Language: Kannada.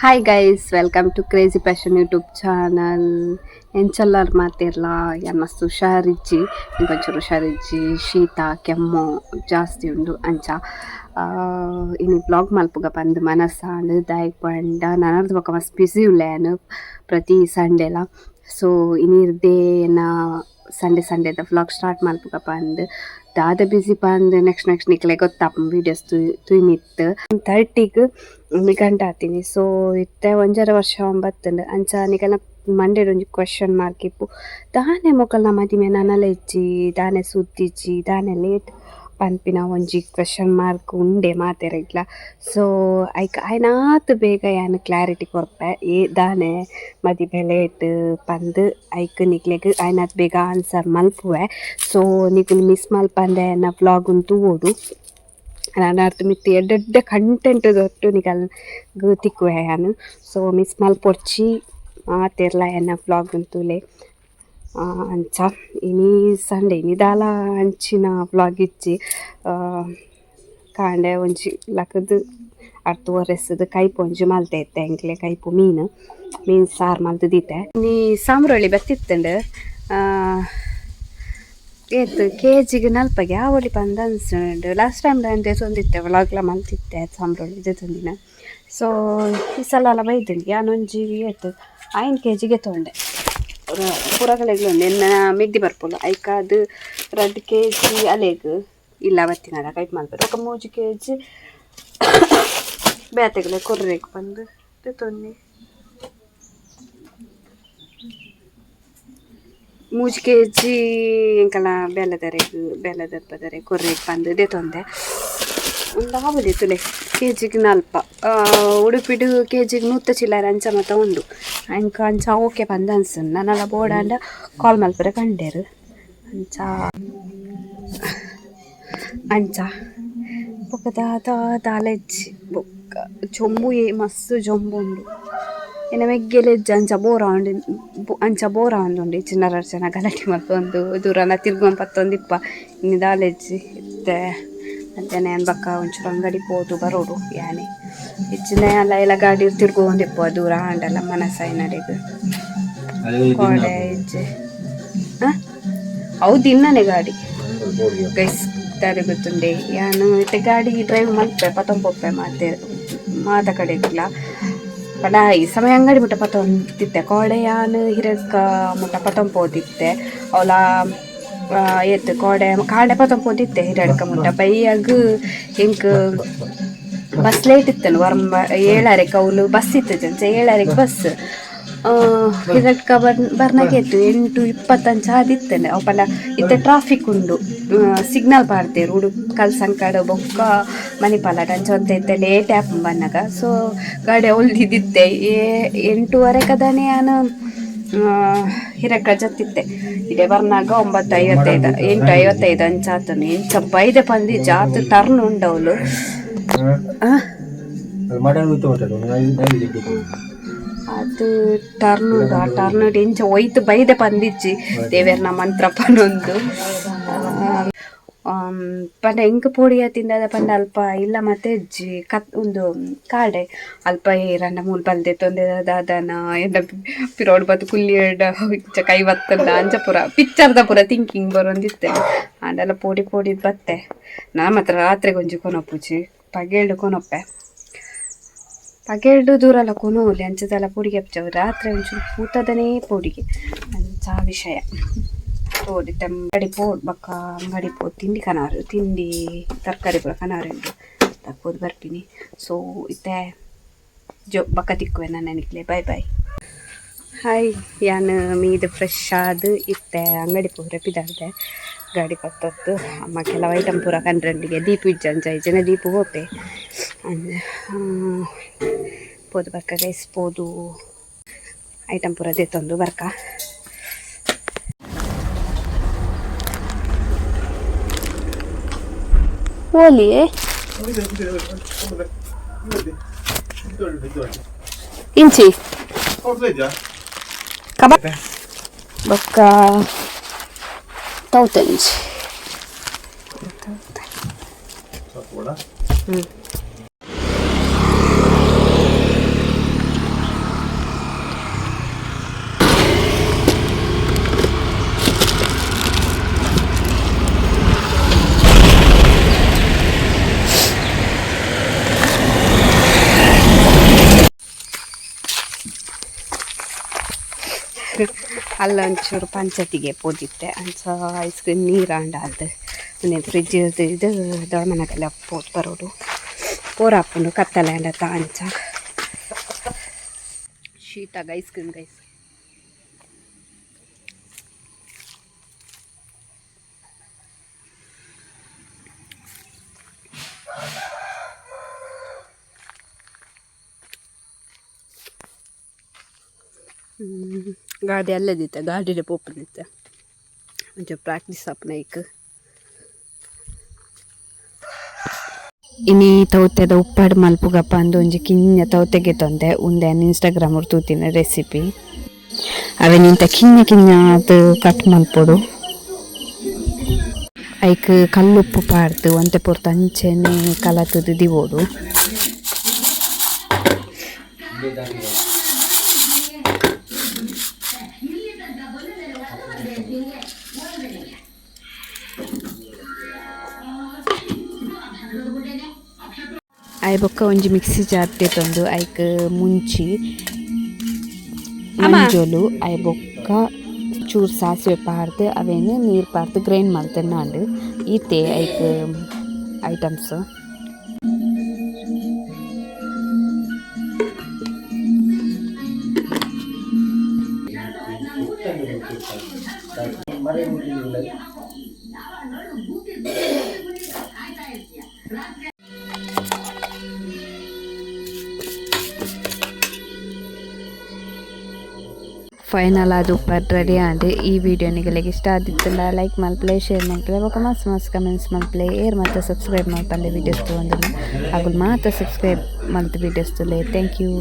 Hi guys, welcome to Crazy Passion YouTube channel. ಎಂಚಲ್ಲರ್ ಮಾತಿರ್ಲ ಯಾನ್ ಮಸ್ತ್ ಹುಷಾರಿಜ್ಜಿ, ಇಂಕೊಂಚೂರು ಹುಷಾರಿಜ್ಜಿ, ಶೀತ ಕೆಮ್ಮು ಜಾಸ್ತಿ ಉಂಡು ಅಂಚ. ಇನ್ನು ಬ್ಲಾಗ್ ಮಲ್ಪುಗ ಬಂದು ಮನಸ್ಸಾಂಡ್ ದಾಯಕ್ ಪಂಡ ನನರ್ದು ಬೊಕ ಮಸ್ತ್ ಬ್ಯುಸಿ ಉಳ್ಳೇನು ಪ್ರತಿ ಸಂಡೆಲ. ಸೊ ಇನ್ನಿರ್ದೇ ಸಂಡೆದ ವ್ಲಾಗ್ ಸ್ಟಾರ್ಟ್ ಮಲ್ಪುಗ ಬಂದು ದಾದ ಬ್ಯುಸಿ ಬಂದು ನೆಕ್ಸ್ಟ್ ನಿಕ್ಲೆ ಗೊತ್ತಾಪ ವೀಡಿಯೋಸ್ ತುಯ್ಮಿತ್ತು 30ಗೆ ಗಂಟೆ ಆತೀನಿ. ಸೊ ಇತ್ತೆ ಒಂಜರ ವರ್ಷ ಒಂಬತ್ತುಂಡು ಅಂಚ ನಿಕಲ್ನ ಮಂಡೆಡ್ ಒಂಜಿ ಕ್ವೆಶ್ಚನ್ ಮಾರ್ಕ್ ಇಪ್ಪು ದಾನೆ ಮೊಕಲ್ನ ಮದಿಮೆ ನನಲ ಇಜ್ಜಿ ದಾನೆ ಸುದ್ದಿಜ್ಜಿ ದಾನೆ ಲೇಟ್ ಪನ್ಪಿನ ಒಂಜಿ ಕ್ವೆಶ್ಚನ್ ಮಾರ್ಕ್ ಉಂಡೆ ಮಾತೆರೆಗ್ಲ. ಸೊ ಐನಾತ್ ಬೇಗ ಯಾನ್ ಕ್ಲಾರಿಟಿ ಕೊರ್ಪೆ ದಾನೆ ಮದಿಮೆ ಲೇಟ್ ಪಂದ್ ನಿಕ್ಲೆಗ್ ಐನಾತ್ ಬೇಗ ಆನ್ಸರ್ ಮಲ್ಪುವೆ. ಸೊ ನಿಕುಲು ಮಿಸ್ ಮಲ್ಪಂದೆ ಎನ್ನ ವ್ಲಾಗ್ ಉಂತು ಓಡು ನಾನು ಅರ್ಥ ಮಿತ್ತಿ ಎಡ್ಡೆ ಕಂಟೆಂಟ್ ದೊಟ್ಟು ನಿಕಲ್ ತಿಕ್ಕುವೆ ಯಾನು. ಸೊ ಮಿಸ್ ಮಲ್ಪೊಡ್ಚಿ ಮಾತೆರ್ಲ ಎನ್ನ ವ್ಲಾಗ್ ಉಂತುಲೆ ಅಂಚ. ಇನಿ ಸಂಡೆ ಇನಿದಾಲ ಅಂಚಿನ ವ್ಲಾಗ್ ಇಜ್ಜಿ ಕಾಂಡೆ ಒಂಜಿ ಲಕದ್ ಅರ್ಥ ಒರೆಸದು ಕೈಪು ಒಂಜಿ ಮಲ್ತೆ ಇತ್ತೆ ಎಂಕ್ಲೆ ಕೈಪು ಮೀನು ಸಾರು ಮಲ್ತು ದೀತೆ. ನೀ ಸಾಮ್ರೊಳಿ ಬತ್ತಿತ್ತಂಡು ಏತ್ ಕೆಜಿಗೆ ನಲ್ಪಗೆ ಯಾವೊಲಿ ಪಂದ ಅನ್ಸುಂಡು. ಲಾಸ್ಟ್ ಟೈಮ್ ಅಂದೆ ತೊಂದಿತ್ತೆ ವ್ಲಾಗ್ಲ ಮಲ್ತಿತ್ತೆ ಸಾಂಬ್ರೊಳಿ ಇದೆ ತಂದಿನ. ಸೊ ಈ ಸಲ ಎಲ್ಲ ಬೈದಂಡು ಯಾನೊಂಜಿ ಏತ್ 5 kg ತೊಂಡೆ ಪುರಗಳೆಗ್ಲು ಎನ್ನ ಮಿಗ್ದಿ ಬರ್ಪುಲ್ಲ ಐಕ ಅದು 2 kg ಅಲೆಗ್ ಇಲ್ಲ ಬತ್ತಿನಾರ ಕೈಟ್ ಮಲ್ಪರು ఒక 3 kg ಬೇತೆಗ್ಲೆ ಕೊರ್ರೆಗ್ ಬಂದು ತೊಂದಿ 3 kg ಎಂಕಲ ಬೇಲದ ಪದರೆ ಕೊರ್ರೆಗ್ ಬಂದು ತೊಂದೆ ಉಂದಾವಲಿ ತುಲೆ ಕೆಜಿಗೆ ನಲ್ಪ. ಉಡುಪಿಡು ಕೆಜಿಗೆ 100 ಚಿಲ್ಲರೆ ಅಂಚ ಮತ ಉಂಡು ಅಂಕ ಅಂಚ ಓಕೆ ಬಂದ ಅನ್ಸನ್ ನನ್ನೆಲ್ಲ ಬೋಡಾಂಡ ಕಾಲ್ ಮಲ್ಪರೆ ಕಂಡೇರು ಅಂಚ ಬೊಕ್ಕ ದಾಲೆಜ್ಜಿ ಬೊಕ್ಕ ಜೊಂಬು ಮಸ್ತ್ ಜೊಂಬು ಉಂಡು ಎನ್ನ ಮೆಗ್ಗೆಲೆಜ್ಜಿ ಅಂಚ ಬೋರ ಉಂಡು ಚಿನ್ನರರ್ಚನ ಗಲಾಟೆ ಮಲ್ಪೊಂದು ದೂರನ ತಿರ್ಗೊಂಡು ಪತ್ತೊಂದಿಪ್ಪ ಇನ್ನು ದಾಲೆಜ್ಜಿ ಇತ್ತೆ ಮಧ್ಯಾಹ್ನ ಏನು ಬಕ್ಕ ಒಂಚೂರು ಅಂಗಡಿ ಪೋದು ಬರೋಡು ಯಾನೆ ಹೆಚ್ಚಿನ ಎಲ್ಲ ಗಾಡಿ ತಿರ್ಗೊಂಡಿಪ್ಪ ದೂರ ಹಾಂಡಲ್ಲ ಮನಸ್ಸಾಯಿ ನಡೆದು ಕೋಡೆ ಇಜ್ಜೆ ಹೌದು ಇನ್ನನೇ ಗಾಡಿ ಗೈಸ್ ದಾರಿ ಗೊತ್ತುಂಡೆ ಯಾನು ಇತ್ತೆ ಗಾಡಿ ಡ್ರೈವ್ ಮಲ್ಪೆ ಪತ್ತೊಂಪೊಪ್ಪೆ ಮಾತ ಕಡೆಗಿಲ್ಲ ಪಡ ಈ ಸಮಯ ಅಂಗಡಿ ಮುಟ್ಟ ಪತ್ತೊಂದಿತ್ತೆ ಕೋಡೆ ಯಾನು ಹಿರಕ್ಕ ಮುಟ್ಟ ಪತ್ತೊಂಪೋದಿತ್ತೆ ಅವಳ ಏತ್ ಕೋಡೆ ಕಾಡೆ ಪತ್ತೊಂಪೋದಿತ್ತೆ ಹಿರಡ್ಕ ಮುಟ್ಟ ಬೈಯಾಗ ಎಂಕ್ ಬಸ್ ಲೇಟ್ ಇತ್ತನು 7:30 ಅವಳು ಬಸ್ ಇತ್ತು ಜಂಚ 7:30 ಬಸ್ ಹಿರಡ್ಕ ಬರ್ನಾಗೆತ್ತು 8:20 ಅಂಚ ಆದಿತ್ತನೆ ಅವಪಲ ಇತ್ತೆ ಟ್ರಾಫಿಕ್ ಉಂಡು ಸಿಗ್ನಲ್ ಪಾಡ್ತೇರು ಉಡು ಕಲ್ಸಂಕಡ ಬೊಕ್ಕ ಮಣಿಪಾಲ ಅಂಚ ಒಂತ ಇತ್ತೆ ಲೇಟ್ ಆ್ಯಪ್ ಬನ್ನಗ. ಸೊ ಗಾಡಿ ಅವಳ್ದಿದ್ದಿತ್ತೆ 8:30 ಕದಾನೆ ನಾನು ಹಿರಕ್ಕ ಜತ್ತಿತ್ತೆ ಇದೇ ಬರ್ನಾಗ 9:55 8:55 ಅಂಚಾತನು ಎಂಚ ಬೈದೆ ಪಂದಿ ಜಾತ್ ಟರ್ನ್ ಉಂಡವಳು ಅದು ಟರ್ನ್ ಉಂಡು ಆ ಟರ್ನ್ ಎಂಚ ಒಯ್ತು ಬೈದೆ ಪಂದಿಜ್ಜಿ ದೇವೇರ್ನ ಮಂತ್ರ ಪನೊಂದು ಪಂಡ ಎಂಕ್ ಪೋಡಿಯ ತಿಂದದ ಪಂಡ ಅಲ್ಪ ಇಲ್ಲ ಮತ್ತೆ ಅಜ್ಜಿ ಒಂದು ಕಾಡೆ ಅಲ್ಪ 2-3 ಬಲ್ದೆ ತೊಂದೆದ ಅದನ ಎಂಡ ಪಿರೋಡ್ ಬತ್ತು ಕುಲ್ಲಿಯಡ ಕೈ ಬತ್ತಲ್ಲ ಅಂಚ ಪೂರ ಪಿಕ್ಚರ್ದ ಪೂರ ಥಿಂಕಿಂಗ್ ಬರೋಂದಿತ್ತೆ ಅಂಡೆಲ್ಲ ಪೋಡಿ ಬತ್ತೆ. ನಾ ಮಾತ್ರ ರಾತ್ರಿಗೆ ಒಂಜಿ ಕೊನೊಪ್ಪುಜಿ ಪಗೇಲ್ಡು ದೂರಲ್ಲ ಕೊನೋಲಿ ಅಂಚದೆಲ್ಲ ಪೊಡಿಗೆ ಹಚ್ಚವು ರಾತ್ರಿ ಒಂಚೂರು ಕೂತದನೇ ಪೋಡಿಗೆ ಅಂಚ ವಿಷಯ ತೋಡಿ ಅಂಗಡಿ ಪೋಡ್ ಬಕ್ಕ ಅಂಗಡಿ ಪೋಡ್ ತಿಂಡಿ ತರಕಾರಿ ಪೂರ ಕನವರೆ ಉಂಟು ತಕ್ಕೋದು ಬರ್ತೀನಿ. ಸೊ ಇತ್ತೆ ಬಕ್ಕ ತಿಕ್ಕುವೆ ನನ್ನ ನಿಕ್ಲೆ ಬಾಯ್. ಹಾಯ್ ಯಾನು ಮೀದು ಫ್ರೆಶ್ ಆದು ಇತ್ತೆ ಅಂಗಡಿ ಪೂರ ಪಿದಾರ್ದೆ ಗಾಡಿ ಪತ್ತೊತ್ತು ಅಮ್ಮ ಕೆಲವು ಐಟಮ್ ಪೂರ ಕಂಡ್ರಂಡಿಗೆ ದೀಪ ಇಜ್ಜಂಚ ಜನ ದೀಪ ಹೋಪೆ ಪೋದು ಬರ್ಕ ಗೈಸ್ ಪೋದು ಐಟಮ್ ಪೂರ ದೇತೊಂದು ಬರ್ಕ ಓಲಿ ಇಂಚಿ ಕಬಾಬ್ ಬೊಕ್ಕ ತೌತಂಜಿ ಅಲ್ಲೊಂಚೂರು ಪಂಚಾಯತಿಗೆ ಪೋದಿತ್ತೆ ಅಂಚ ಐಸ್ ಕ್ರೀಮ್ ನೀರಾಂಡ ಅದು ಒಂದೇ ಫ್ರಿಜ್ ಇದು ದೊಡ್ಡಮನೆಗೆಲ್ಲ ಪೋದು ಬರೋಡು ಪೋರ ಹಾಕೊಂಡು ಕತ್ತಲೆ ಅಂಡತ್ತ ಅಂಚ ಶೀತಾಗ ಐಸ್ ಕ್ರೀಮ್ ಗೈಸ್. ಗಾಡಿ ಅಲ್ಲದಿತ್ತೆ ಗಾಡಿಡೆ ಪೋಪದಿತ್ತೆ ಒಂಚ ಪ್ರಾಕ್ಟೀಸ್ ಆಪನ ಈಗ ಇನಿ ತೌತೆದ ಉಪ್ಪಾಡು ಮಲ್ಪುಗಪ್ಪ ಅಂದು ಒಂಜಿ ಕಿಂಜ ತೌತೆಗೆ ತೊಂದೆ ಉಂದೆ ಇನ್ಸ್ಟಾಗ್ರಾಮ್ ತೂತಿನ ರೆಸಿಪಿ ಅವೆ ನಿಂತ ಕಿಂಜ ಕಿಂಜ ಅದು ಕಟ್ ಮಲ್ಪೊಡು ಐಕ್ ಕಲ್ಲುಪ್ಪು ಪಾಡ್ದು ಒಂತೆ ಪೊರ್ತು ಅಂಚೆನೆ ಕಲತದು ದಿವೋಡು. ಐ ಬೊಕ್ಕ ಒಂಜಿ ಮಿಕ್ಸಿ ಜಾರ್ ತೆತ್ತೊಂದು ಐಕ್ ಮುಂಚಿ ಮಂಜೋಲು ಐ ಬೊಕ್ಕ ಚೂರು ಸಾಸಿವೆ ಪಾರ್ದು ಅವೇನು ನೀರು ಪಾರ್ದು ಗ್ರೈಂಡ್ ಮಾಡ್ತೇನೆ ನಾನು ಈತೆ ಐಕ್ ಐಟಮ್ಸ್. ಫೈನಲ್ ಅದು ಉಪ್ಪಟ್ಟು ರೆಡಿ ಆಂಡೆ. ಈ ವಿಡಿಯೋ ನಿಗಲಿಗೆ ಇಷ್ಟ ಆದಿತ್ತಲ್ಲ ಲೈಕ್ ಮಲ್ಪಲೆ ಶೇರ್ ಮಲ್ಪಲೆ ಬೊಕ ಮಸ್ತ್ ಕಮೆಂಟ್ಸ್ ಮಲ್ಪಲೆ ಏರ್ ಮತ್ತು ಸಬ್ಸ್ಕ್ರೈಬ್ ಮಲ್ಪಂಡೆ ವೀಡಿಯೋಸ್ ತೊಗೊಂಡು ಅಗುಲು ಮಾತ್ರ ಸಬ್ಸ್ಕ್ರೈಬ್ ಮಲ್ತು ವೀಡಿಯೋಸ್ ತೊಲೆ. Thank you.